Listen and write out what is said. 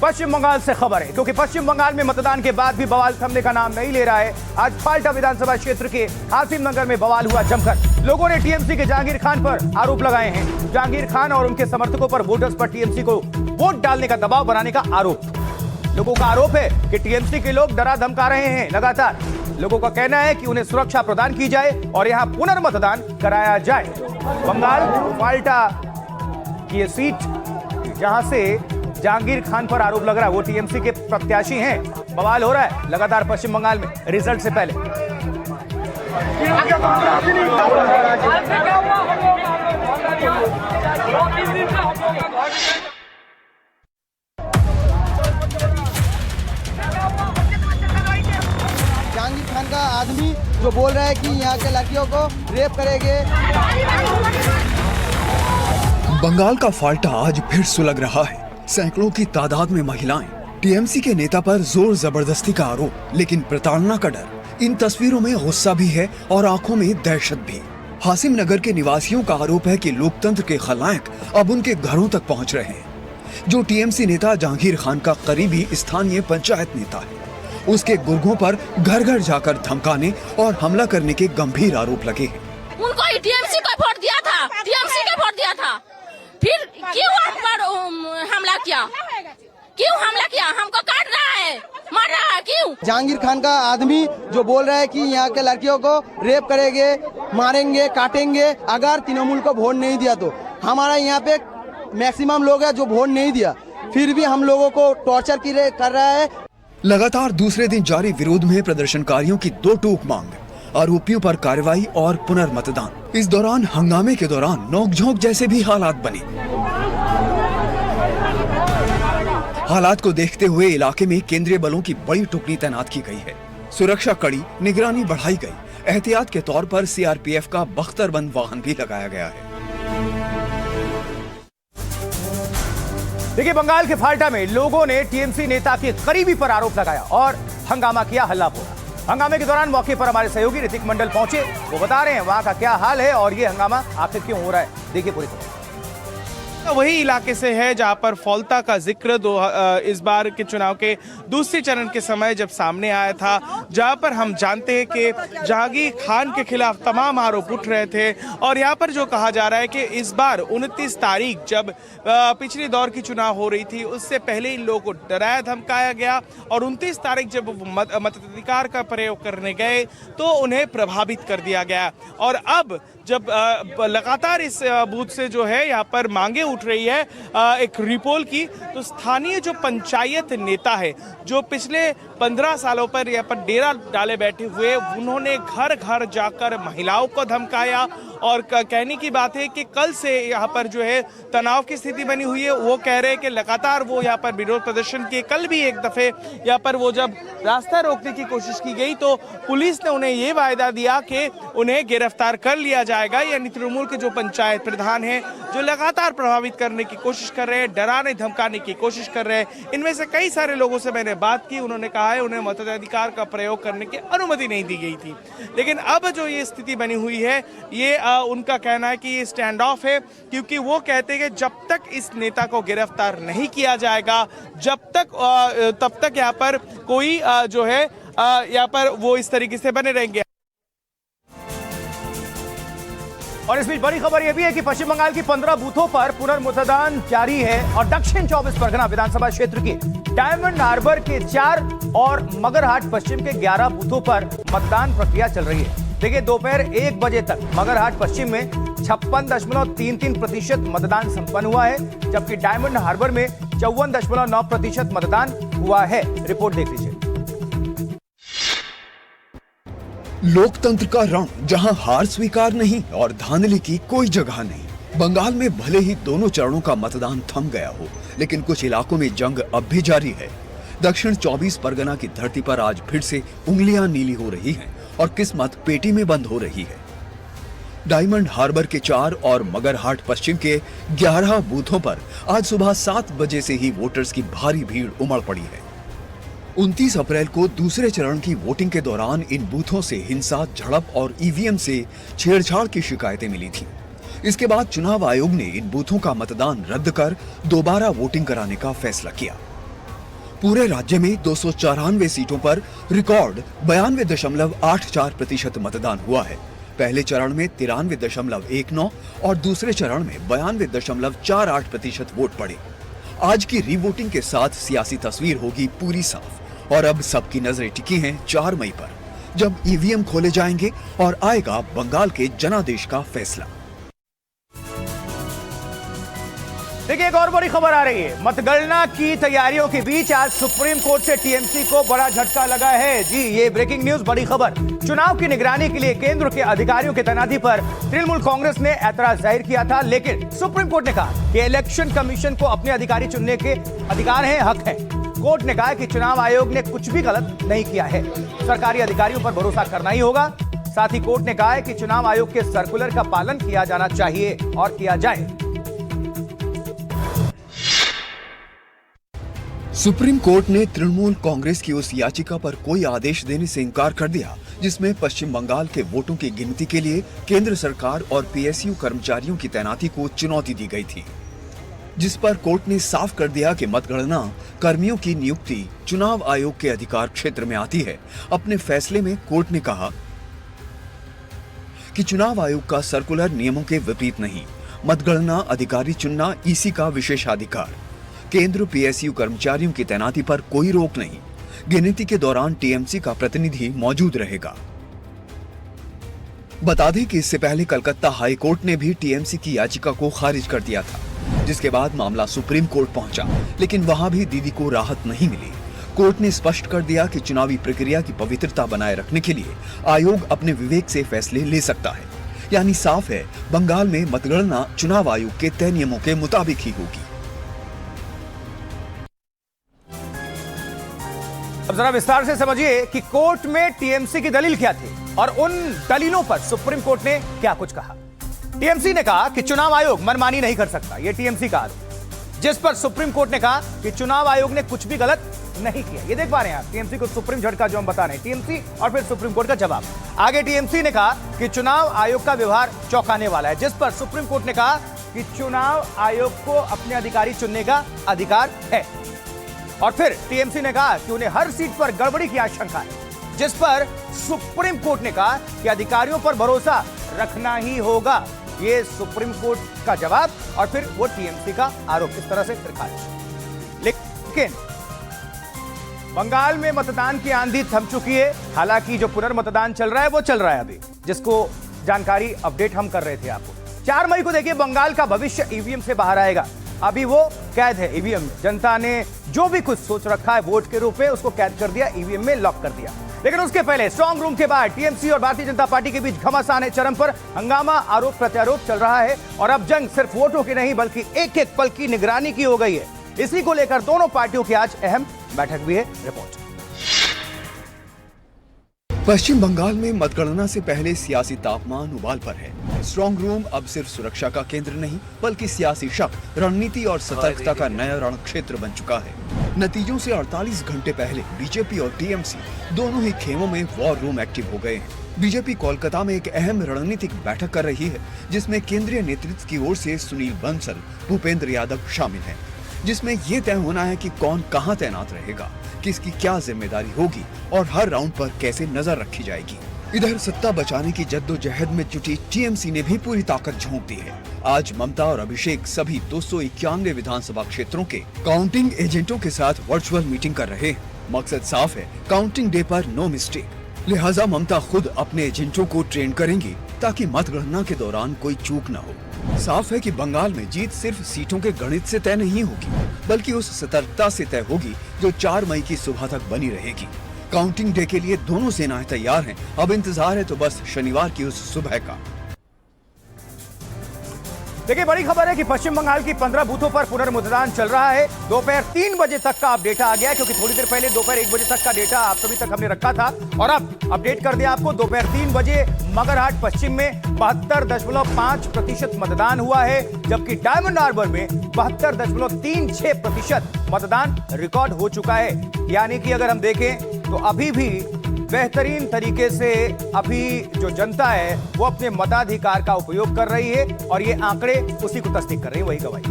पश्चिम बंगाल से खबर है, क्योंकि पश्चिम बंगाल में मतदान के बाद भी बवाल थमने का नाम नहीं ले रहा है। आज फाल्टा विधानसभा क्षेत्र के हासिम नगर में बवाल हुआ जमकर। लोगों ने टीएमसी के जहांगीर खान पर आरोप लगाए हैं। जहांगीर खान और उनके समर्थकों पर वोटर्स पर टीएमसी को वोट डालने का दबाव बनाने का आरोप। लोगों का आरोप है कि टीएमसी के लोग डरा धमका रहे हैं लगातार। लोगों का कहना है कि उन्हें सुरक्षा प्रदान की जाए और यहां पुनर्मतदान कराया जाए। बंगाल फाल्टा की ये सीट जहां से जहांगीर खान पर आरोप लग रहा है, वो टीएमसी के प्रत्याशी हैं। बवाल हो रहा है लगातार पश्चिम बंगाल में रिजल्ट से पहले। जहांगीर खान का आदमी जो बोल रहा है कि यहाँ के लड़कियों को रेप करेंगे। बंगाल का फाल्टा आज फिर सुलग रहा है। सैकड़ों की तादाद में महिलाएं, टीएमसी के नेता पर जोर जबरदस्ती का आरोप, लेकिन प्रताड़ना का डर। इन तस्वीरों में गुस्सा भी है और आंखों में दहशत भी। हासिम नगर के निवासियों का आरोप है कि लोकतंत्र के खलनायक अब उनके घरों तक पहुंच रहे हैं। जो टीएमसी नेता जहांगीर खान का करीबी स्थानीय पंचायत नेता है, उसके गुर्गों पर घर घर जाकर धमकाने और हमला करने के गंभीर आरोप लगे हैं। उनको टीएमसी को वोट दिया था, टीएमसी को वोट दिया था, फिर क्यों हम पर हमला किया? क्यों हमला किया? हमको काट रहा है, मार रहा है, क्यों? जहांगीर खान का आदमी जो बोल रहा है कि यहाँ के लड़कियों को रेप करेंगे, मारेंगे, काटेंगे अगर तृणमूल को वोट नहीं दिया तो। हमारा यहाँ पे मैक्सिमम लोग है जो वोट नहीं दिया, फिर भी हम लोगों को टॉर्चर कर रहा है। लगातार दूसरे दिन जारी विरोध में प्रदर्शनकारियों की दो टूक मांग, आरोपियों पर कार्रवाई और पुनर्मतदान। इस दौरान हंगामे के दौरान नोकझोंक जैसे भी हालात बने। हालात को देखते हुए इलाके में केंद्रीय बलों की बड़ी टुकड़ी तैनात की गई है। सुरक्षा कड़ी, निगरानी बढ़ाई गई। एहतियात के तौर पर सीआरपीएफ का बख्तरबंद वाहन भी लगाया गया है। देखिए, बंगाल के फाल्टा में लोगों ने टीएमसी नेता के करीबी पर आरोप लगाया और हंगामा किया, हल्ला बोला। हंगामे के दौरान मौके पर हमारे सहयोगी ऋतिक मंडल पहुंचे। वो बता रहे हैं वहां का क्या हाल है और ये हंगामा आखिर क्यों हो रहा है। देखिए पूरी खबर। वही इलाके से है जहां पर फौल्ता का जिक्र इस बार के चुनाव के दूसरे चरण के समय जब सामने आया था, जहां पर हम जानते हैं कि जहांगीर खान के खिलाफ तमाम आरोप उठ रहे थे। और यहां पर जो कहा जा रहा है कि इस बार 29 तारीख जब पिछले दौर की चुनाव हो रही थी, उससे पहले इन लोगों को डराया धमकाया गया और 29 तारीख जब मताधिकार का प्रयोग करने गए तो उन्हें प्रभावित कर दिया गया। और अब जब लगातार इस बूथ से जो है यहाँ पर मांगे उठ रही है एक रिपोल की, तो स्थानीय जो पंचायत नेता है जो पिछले 15 सालों पर यहाँ पर डेरा डाले बैठे हुए, उन्होंने घर घर जाकर महिलाओं को धमकाया। और कहने की बात है कि कल से यहाँ पर जो है तनाव की स्थिति बनी हुई है। वो कह रहे हैं कि लगातार वो यहाँ पर विरोध प्रदर्शन किए। कल भी एक दफे यहाँ पर वो जब रास्ता रोकने की कोशिश की गई तो पुलिस ने उन्हें ये वायदा दिया कि उन्हें गिरफ्तार कर लिया जाएगा। यानी तृणमूल के जो पंचायत प्रधान हैं जो लगातार प्रभावित करने की कोशिश कर रहे हैं, डराने धमकाने की कोशिश कर रहे हैं। इनमें से कई सारे लोगों से मैंने बात की, उन्होंने कहा है उन्हें मताधिकार का प्रयोग करने की अनुमति नहीं दी गई थी। लेकिन अब जो ये स्थिति बनी हुई है, ये उनका कहना है कि ये स्टैंड ऑफ है, क्योंकि वो कहते हैं कि जब तक इस नेता को गिरफ्तार नहीं किया जाएगा, तब तक यहाँ पर कोई जो है यहाँ पर वो इस तरीके से बने रहेंगे। और इस बीच बड़ी खबर यह भी है कि पश्चिम बंगाल की 15 बूथों पर पुनर्मतदान जारी है और दक्षिण 24 परगना विधानसभा क्षेत्र के डायमंड हार्बर के 4 और मगरहाट पश्चिम के 11 बूथों पर मतदान प्रक्रिया चल रही है। देखिए, दोपहर 1 बजे तक मगरहाट पश्चिम में 56.33% मतदान संपन्न हुआ है, जबकि डायमंड हार्बर में 54.9% मतदान हुआ है। रिपोर्ट देख लीजिए। लोकतंत्र का रंग, जहां हार स्वीकार नहीं और धांधली की कोई जगह नहीं। बंगाल में भले ही दोनों चरणों का मतदान थम गया हो, लेकिन कुछ इलाकों में जंग अब भी जारी है। दक्षिण 24 परगना की धरती पर आज फिर से उंगलियां नीली हो रही हैं और किस्मत पेटी में बंद हो रही है। डायमंड हार्बर के 4 और मगरहाट पश्चिम के 11 बूथों पर आज सुबह 7 बजे से ही वोटर्स की भारी भीड़ उमड़ पड़ी है। 29 अप्रैल को दूसरे चरण की वोटिंग के दौरान इन बूथों से हिंसा, झड़प और ईवीएम से छेड़छाड़ की शिकायतें मिली थीं। इसके बाद चुनाव आयोग ने इन बूथों का मतदान रद्द कर दोबारा वोटिंग कराने का फैसला किया। पूरे राज्य में 294 सीटों पर रिकॉर्ड 92.84% मतदान हुआ है। पहले चरण में 93.19 और दूसरे चरण में 92.48% वोट पड़े। आज की रीवोटिंग के साथ सियासी तस्वीर होगी पूरी साफ और अब सबकी नजरें टिकी हैं 4 मई पर, जब ईवीएम खोले जाएंगे और आएगा बंगाल के जनादेश का फैसला। देखिए, एक और बड़ी खबर आ रही है। मतगणना की तैयारियों के बीच आज सुप्रीम कोर्ट से टीएमसी को बड़ा झटका लगा है। जी, ये ब्रेकिंग न्यूज, बड़ी खबर। चुनाव की निगरानी के लिए केंद्र के अधिकारियों की तैनाती पर तृणमूल कांग्रेस ने ऐतराज जाहिर किया था, लेकिन सुप्रीम कोर्ट ने कहा कि इलेक्शन कमीशन को अपने अधिकारी चुनने के अधिकार हैं, हक है। कोर्ट ने कहा कि चुनाव आयोग ने कुछ भी गलत नहीं किया है, सरकारी अधिकारियों पर भरोसा करना ही होगा। साथ ही कोर्ट ने कहा है कि चुनाव आयोग के सर्कुलर का पालन किया जाना चाहिए और किया जाए। सुप्रीम कोर्ट ने तृणमूल कांग्रेस की उस याचिका पर कोई आदेश देने से इनकार कर दिया जिसमें पश्चिम बंगाल के वोटों की गिनती के लिए केंद्र सरकार और पीएसयू कर्मचारियों की तैनाती को चुनौती दी गई थी, जिस पर कोर्ट ने साफ कर दिया कि मतगणना कर्मियों की नियुक्ति चुनाव आयोग के अधिकार क्षेत्र में आती है। अपने फैसले में कोर्ट ने कहा कि चुनाव आयोग का सर्कुलर नियमों के विपरीत नहीं, मतगणना अधिकारी चुनना ईसी का विशेषाधिकार, केंद्र पीएसयू कर्मचारियों की तैनाती पर कोई रोक नहीं, गिनती के दौरान टीएमसी का प्रतिनिधि मौजूद रहेगा। बता दें कि इससे पहले कलकत्ता हाई कोर्ट ने भी टीएमसी की याचिका को खारिज कर दिया था, जिसके बाद मामला सुप्रीम कोर्ट पहुंचा, लेकिन वहां भी दीदी को राहत नहीं मिली। कोर्ट ने स्पष्ट कर दिया कि चुनावी प्रक्रिया की पवित्रता बनाए रखने के लिए आयोग अपने विवेक से फैसले ले सकता है। यानी साफ है, बंगाल में मतगणना चुनाव आयोग के तय नियमों के मुताबिक ही होगी। अब जरा विस्तार से समझिए कि कोर्ट में टीएमसी की दलील क्या थी और उन दलीलों पर सुप्रीम कोर्ट ने क्या कुछ कहा। टीएमसी ने कहा कि चुनाव आयोग मनमानी नहीं कर सकता, यह टीएमसी का आरोप, जिस पर सुप्रीम कोर्ट ने कहा कि चुनाव आयोग ने कुछ भी गलत नहीं किया। ये देख पा रहे हैं आप टीएमसी को सुप्रीम झटका जो हम बता रहे हैं, टीएमसी और फिर सुप्रीम कोर्ट का जवाब। आगे टीएमसी ने कहा कि चुनाव आयोग का व्यवहार चौंकाने वाला है, जिस पर सुप्रीम कोर्ट ने कहा कि चुनाव आयोग को अपने अधिकारी चुनने का अधिकार है। और फिर टीएमसी ने कहा कि उन्हें हर सीट पर गड़बड़ी की आशंका है, जिस पर सुप्रीम कोर्ट ने कहा कि अधिकारियों पर भरोसा रखना ही होगा। ये सुप्रीम कोर्ट का जवाब और फिर वो टीएमसी का आरोप, इस तरह से फिर खारिज। लेकिन बंगाल में मतदान की आंधी थम चुकी है। हालांकि जो पुनर्मतदान चल रहा है वो चल रहा है अभी, जिसको जानकारी अपडेट हम कर रहे थे आपको। 4 मई को देखिए बंगाल का भविष्य ईवीएम से बाहर आएगा। अभी वो कैद है ईवीएम में। जनता ने जो भी कुछ सोच रखा है वोट के रूप में, उसको कैद कर दिया, ईवीएम में लॉक कर दिया। लेकिन उसके पहले स्ट्रांग रूम के बाद टीएमसी और भारतीय जनता पार्टी के बीच घमासान है चरम पर। हंगामा, आरोप प्रत्यारोप चल रहा है और अब जंग सिर्फ वोटों की नहीं बल्कि एक एक पल की निगरानी की हो गई है। इसी को लेकर दोनों पार्टियों की आज अहम बैठक भी है। रिपोर्ट। पश्चिम बंगाल में मतगणना से पहले सियासी तापमान उबाल पर है। स्ट्रांग रूम अब सिर्फ सुरक्षा का केंद्र नहीं बल्कि सियासी शक, रणनीति और सतर्कता का नया रण क्षेत्र बन चुका है। नतीजों से 48 घंटे पहले बीजेपी और टीएमसी दोनों ही खेमों में वॉर रूम एक्टिव हो गए हैं। बीजेपी कोलकाता में एक अहम रणनीतिक बैठक कर रही है, जिसमें केंद्रीय नेतृत्व की ओर से सुनील बंसल, भूपेंद्र यादव शामिल हैं, जिसमें ये तय होना है कि कौन कहां तैनात रहेगा, किसकी क्या जिम्मेदारी होगी और हर राउंड पर कैसे नजर रखी जाएगी। इधर सत्ता बचाने की जद्दोजहद में जुटी टीएमसी ने भी पूरी ताकत झोंक दी है। आज ममता और अभिषेक सभी 291 विधानसभा क्षेत्रों के काउंटिंग एजेंटों के साथ वर्चुअल मीटिंग कर रहे हैं। मकसद साफ है, काउंटिंग डे पर नो मिस्टेक। लिहाजा ममता खुद अपने एजेंटों को ट्रेन करेंगी ताकि मतगणना के दौरान कोई चूक न हो। साफ है कि बंगाल में जीत सिर्फ सीटों के गणित से तय नहीं होगी बल्कि उस सतर्कता से तय होगी जो 4 मई की सुबह तक बनी रहेगी। काउंटिंग डे के लिए दोनों सेनाएं तैयार हैं। अब इंतजार है तो बस शनिवार की उस सुबह का। देखिए, बड़ी खबर है कि पश्चिम बंगाल की 15 बूथों पर पुनर्मतदान चल रहा है। दोपहर 3 बजे तक का अब डेटा आ गया, क्योंकि थोड़ी देर पहले दोपहर 1 बजे तक का डेटा आप सभी तक हमने रखा था और अब अपडेट कर दिया आपको। दोपहर 3 बजे मगरहाट पश्चिम में 72.5% मतदान हुआ है, जबकि डायमंड हार्बर में 72.36% मतदान रिकॉर्ड हो चुका है। यानी कि अगर हम देखें तो अभी भी बेहतरीन तरीके से अभी जो जनता है वो अपने मताधिकार का उपयोग कर रही है और ये आंकड़े उसी को तस्दीक कर रहे हैं, वही गवाही।